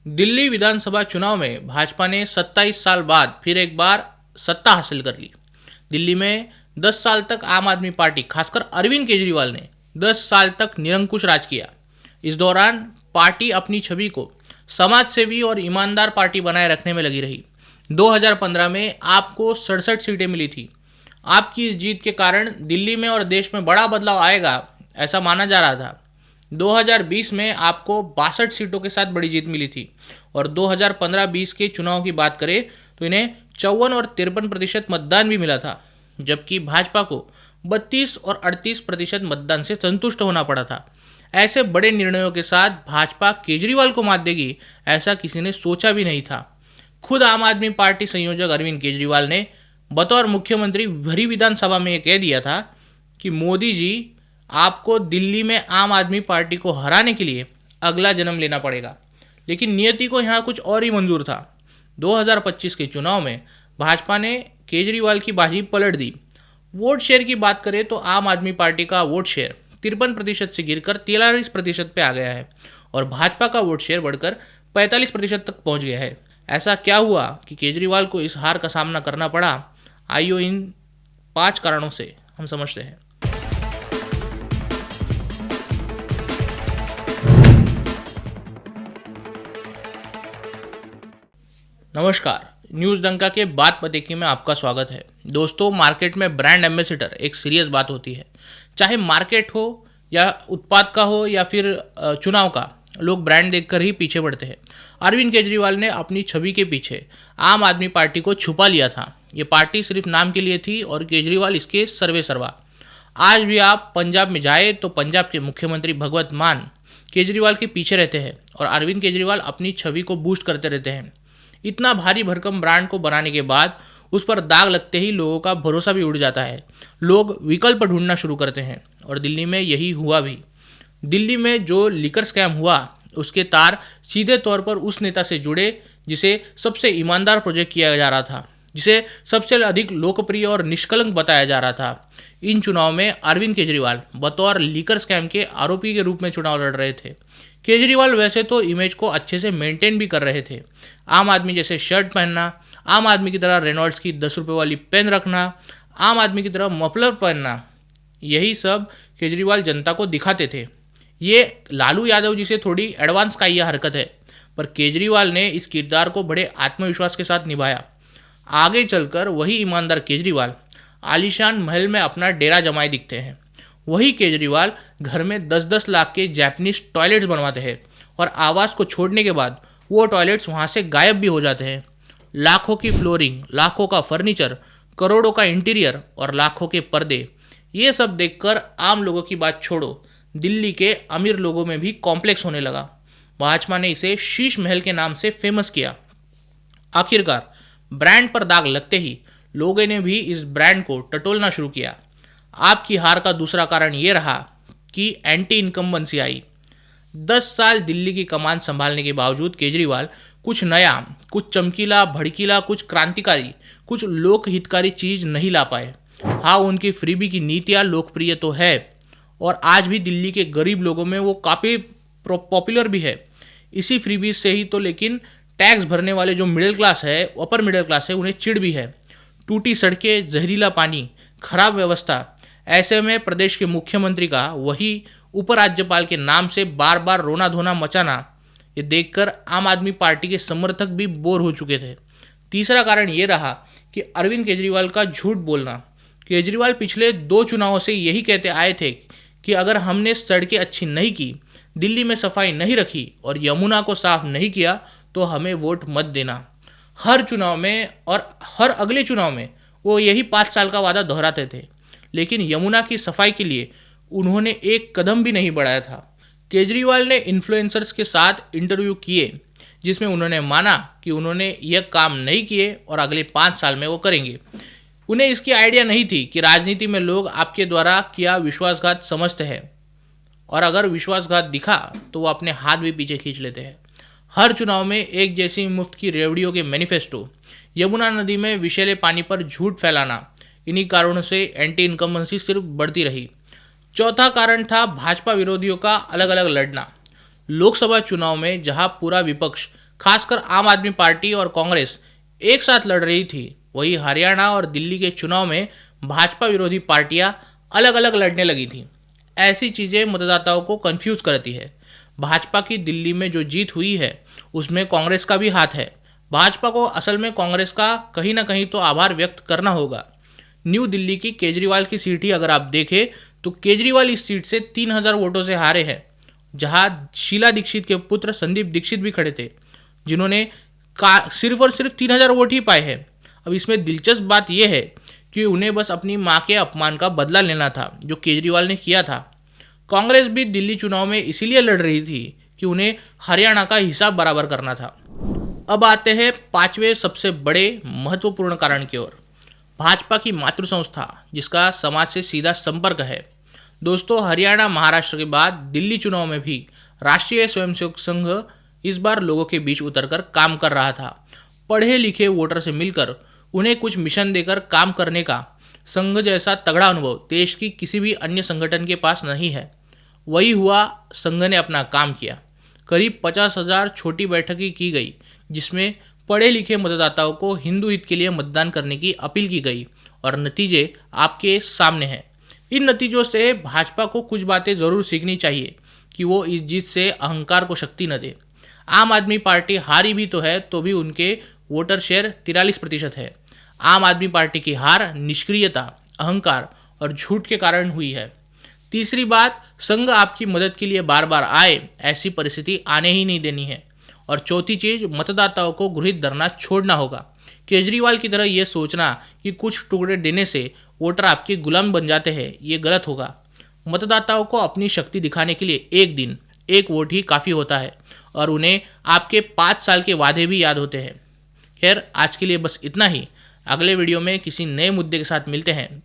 दिल्ली विधानसभा चुनाव में भाजपा ने 27 साल बाद फिर एक बार सत्ता हासिल कर ली। दिल्ली में 10 साल तक आम आदमी पार्टी, खासकर अरविंद केजरीवाल ने 10 साल तक निरंकुश राज किया। इस दौरान पार्टी अपनी छवि को समाजसेवी और ईमानदार पार्टी बनाए रखने में लगी रही। 2015 में आपको 67 सीटें मिली थी। आपकी इस जीत के कारण दिल्ली में और देश में बड़ा बदलाव आएगा, ऐसा माना जा रहा था। 2020 में आपको 62 सीटों के साथ बड़ी जीत मिली थी और 2015-20 के चुनाव की बात करें तो इन्हें 54 और 53% मतदान भी मिला था, जबकि भाजपा को 32 और 38% मतदान से संतुष्ट होना पड़ा था। ऐसे बड़े निर्णयों के साथ भाजपा केजरीवाल को मात देगी, ऐसा किसी ने सोचा भी नहीं था। खुद आम आदमी पार्टी संयोजक अरविंद केजरीवाल ने बतौर मुख्यमंत्री भरी विधानसभा में यह कह दिया था कि मोदी जी, आपको दिल्ली में आम आदमी पार्टी को हराने के लिए अगला जन्म लेना पड़ेगा। लेकिन नियति को यहाँ कुछ और ही मंजूर था। 2025 के चुनाव में भाजपा ने केजरीवाल की बाजी पलट दी। वोट शेयर की बात करें तो आम आदमी पार्टी का वोट शेयर 53% से गिरकर 43% पे आ गया है और भाजपा का वोट शेयर बढ़कर 45% तक पहुंच गया है। ऐसा क्या हुआ कि केजरीवाल को इस हार का सामना करना पड़ा? आइए इन 5 कारणों से हम समझते हैं। नमस्कार, न्यूज़ डंका के बात पतेकी में आपका स्वागत है। दोस्तों, मार्केट में ब्रांड एम्बेसडर एक सीरियस बात होती है। चाहे मार्केट हो या उत्पाद का हो या फिर चुनाव का, लोग ब्रांड देखकर ही पीछे बढ़ते हैं। अरविंद केजरीवाल ने अपनी छवि के पीछे आम आदमी पार्टी को छुपा लिया था। ये पार्टी सिर्फ नाम के लिए थी और केजरीवाल इसके सर्वे सर्वा। आज भी आप पंजाब में जाए तो पंजाब के मुख्यमंत्री भगवंत मान केजरीवाल के पीछे रहते हैं और अरविंद केजरीवाल अपनी छवि को बूस्ट करते रहते हैं। इतना भारी भरकम ब्रांड को बनाने के बाद उस पर दाग लगते ही लोगों का भरोसा भी उड़ जाता है। लोग विकल्प ढूंढना शुरू करते हैं और दिल्ली में यही हुआ भी। दिल्ली में जो लिकर स्कैम हुआ, उसके तार सीधे तौर पर उस नेता से जुड़े जिसे सबसे ईमानदार प्रोजेक्ट किया जा रहा था, जिसे सबसे अधिक लोकप्रिय और निष्कलंक बताया जा रहा था। इन चुनाव में अरविंद केजरीवाल बतौर लीकर स्कैम के आरोपी के रूप में चुनाव लड़ रहे थे। केजरीवाल वैसे तो इमेज को अच्छे से मेंटेन भी कर रहे थे। आम आदमी जैसे शर्ट पहनना, आम आदमी की तरह रेनॉल्ड्स की 10 रुपये वाली पेन रखना, आम आदमी की तरह मफलर पहनना, यही सब केजरीवाल जनता को दिखाते थे। ये लालू यादव जी से थोड़ी एडवांस का यह हरकत है, पर केजरीवाल ने इस किरदार को बड़े आत्मविश्वास के साथ निभाया। आगे चलकर वही ईमानदार केजरीवाल आलीशान महल में अपना डेरा जमाए दिखते हैं। वही केजरीवाल घर में 10-10 लाख के जापानीज टॉयलेट्स बनवाते हैं और आवास को छोड़ने के बाद वो टॉयलेट्स वहाँ से गायब भी हो जाते हैं। लाखों की फ्लोरिंग, लाखों का फर्नीचर, करोड़ों का इंटीरियर और लाखों के पर्दे, ये सब देखकर आम लोगों की बात छोड़ो, दिल्ली के अमीर लोगों में भी कॉम्प्लेक्स होने लगा। भाजपा ने इसे शीश महल के नाम से फेमस किया। आखिरकार ब्रांड पर दाग लगते ही लोगों ने भी इस ब्रांड को टटोलना शुरू किया। आपकी हार का दूसरा कारण ये रहा कि एंटी इनकम्बेंसी आई। 10 साल दिल्ली की कमान संभालने के बावजूद केजरीवाल कुछ नया, कुछ चमकीला, भड़कीला, कुछ क्रांतिकारी, कुछ लोकहितकारी चीज नहीं ला पाए। हाँ, उनकी फ्रीबी की नीतियाँ लोकप्रिय तो है और आज भी दिल्ली के गरीब लोगों में वो काफ़ी पॉपुलर भी है। इसी फ्रीबी से ही तो लेकिन टैक्स भरने वाले जो मिडिल क्लास है, अपर मिडिल क्लास है, उन्हें चिढ़ भी है। टूटी सड़कें, जहरीला पानी, खराब व्यवस्था, ऐसे में प्रदेश के मुख्यमंत्री का वही उपराज्यपाल के नाम से बार बार रोना धोना मचाना, ये देखकर आम आदमी पार्टी के समर्थक भी बोर हो चुके थे। तीसरा कारण ये रहा कि अरविंद केजरीवाल का झूठ बोलना। केजरीवाल पिछले 2 चुनावों से यही कहते आए थे कि अगर हमने सड़कें अच्छी नहीं की, दिल्ली में सफाई नहीं रखी और यमुना को साफ नहीं किया तो हमें वोट मत देना। हर चुनाव में और हर अगले चुनाव में वो यही 5 साल का वादा दोहराते थे, लेकिन यमुना की सफाई के लिए उन्होंने एक कदम भी नहीं बढ़ाया था। केजरीवाल ने इन्फ्लुएंसर्स के साथ इंटरव्यू किए जिसमें उन्होंने माना कि उन्होंने यह काम नहीं किए और अगले 5 साल में वो करेंगे। उन्हें इसकी आइडिया नहीं थी कि राजनीति में लोग आपके द्वारा किया विश्वासघात समझते हैं और अगर विश्वासघात दिखा तो वो अपने हाथ भी पीछे खींच लेते हैं। हर चुनाव में एक जैसी मुफ्त की रेवड़ियों के मैनिफेस्टो, यमुना नदी में विषैले पानी पर झूठ फैलाना, इन्हीं कारणों से एंटी इनकम्बेंसी सिर्फ बढ़ती रही। चौथा कारण था भाजपा विरोधियों का अलग अलग लड़ना। लोकसभा चुनाव में जहां पूरा विपक्ष खासकर आम आदमी पार्टी और कांग्रेस एक साथ लड़ रही थी, वही हरियाणा और दिल्ली के चुनाव में भाजपा विरोधी पार्टियां अलग अलग लड़ने लगी थी। ऐसी चीज़ें मतदाताओं को कंफ्यूज करती है। भाजपा की दिल्ली में जो जीत हुई है उसमें कांग्रेस का भी हाथ है। भाजपा को असल में कांग्रेस का कहीं ना कहीं तो आभार व्यक्त करना होगा। न्यू दिल्ली की केजरीवाल की सीट ही अगर आप देखें तो केजरीवाल इस सीट से 3000 वोटों से हारे हैं, जहां शीला दीक्षित के पुत्र संदीप दीक्षित भी खड़े थे, जिन्होंने सिर्फ और सिर्फ 3000 वोट ही पाए हैं। अब इसमें दिलचस्प बात यह है कि उन्हें बस अपनी मां के अपमान का बदला लेना था जो केजरीवाल ने किया था। कांग्रेस भी दिल्ली चुनाव में इसीलिए लड़ रही थी कि उन्हें हरियाणा का हिसाब बराबर करना था। अब आते हैं पांचवें सबसे बड़े महत्वपूर्ण कारण की ओर, भाजपा की मातृ संस्था जिसका समाज से सीधा संपर्क है। दोस्तों, हरियाणा महाराष्ट्र के बाद दिल्ली चुनाव में भी राष्ट्रीय स्वयंसेवक संघ इस बार लोगों के बीच उतरकर काम कर रहा था। पढ़े लिखे वोटर से मिलकर उन्हें कुछ मिशन देकर काम करने का संघ जैसा तगड़ा अनुभव देश की किसी भी अन्य संगठन के पास नहीं है। वही हुआ, संघ ने अपना काम किया। करीब 50,000 छोटी बैठकें की गई, जिसमें पढ़े लिखे मतदाताओं को हिंदू हित के लिए मतदान करने की अपील की गई और नतीजे आपके सामने हैं। इन नतीजों से भाजपा को कुछ बातें ज़रूर सीखनी चाहिए कि वो इस जीत से अहंकार को शक्ति न दे। आम आदमी पार्टी हारी भी तो है, तो भी उनके वोटर शेयर 43% है। आम आदमी पार्टी की हार निष्क्रियता, अहंकार और झूठ के कारण हुई है। तीसरी बात, संघ आपकी मदद के लिए बार बार आए, ऐसी परिस्थिति आने ही नहीं देनी है। और चौथी चीज, मतदाताओं को गृहित धरना छोड़ना होगा। केजरीवाल की तरह यह सोचना कि कुछ टुकड़े देने से वोटर आपके गुलाम बन जाते हैं, ये गलत होगा। मतदाताओं को अपनी शक्ति दिखाने के लिए एक दिन, एक वोट ही काफ़ी होता है और उन्हें आपके 5 साल के वादे भी याद होते हैं। खैर, आज के लिए बस इतना ही। अगले वीडियो में किसी नए मुद्दे के साथ मिलते हैं।